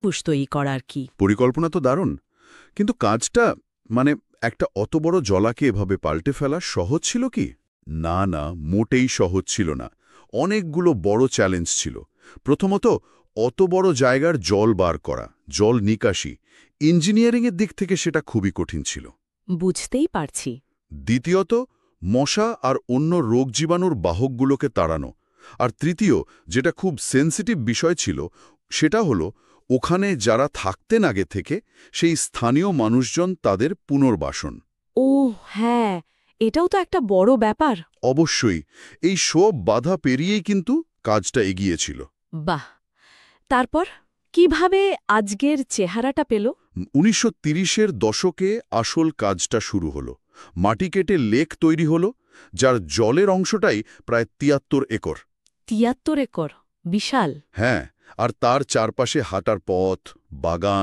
Checkpost তৈরি করা আর কি। পরিকল্পনা তো দারুণ, কিন্তু কাজটা মানে একটা অত বড় জলাকে এভাবে পাল্টে ফেলা সহজ ছিল কি? না না, মোটেই সহজ ছিল না। অনেকগুলো বড় চ্যালেঞ্জ ছিল। প্রথমত, অত বড় জায়গার জল বার করা, জল নিকাশি, ইঞ্জিনিয়ারিংয়ের দিক থেকে সেটা খুবই কঠিন ছিল। বুঝতেই পারছি। দ্বিতীয়ত, মশা আর অন্য রোগ জীবাণুর বাহকগুলোকে তাড়ানো। আর তৃতীয়, যেটা খুব সেনসিটিভ বিষয় ছিল, সেটা হলো ওখানে যারা থাকতেন আগে থেকে, সেই স্থানীয় মানুষজন তাদের পুনর্বাসন। ও হ্যাঁ, এটাও তো একটা বড় ব্যাপার। অবশ্যই এই সব বাধা পেরিয়েই কিন্তু কাজটা এগিয়েছিল। বাহ! তারপর কিভাবে আজকের চেহারাটা পেল? 1930-এর দশকে আসল কাজটা শুরু হলো। মাটি কেটে লেক তৈরি হলো, যার জলের অংশটাই প্রায় 73 একর। ৭৩ একর, বিশাল। হ্যাঁ, আর তার চারপাশে হাঁটার পথ, বাগান,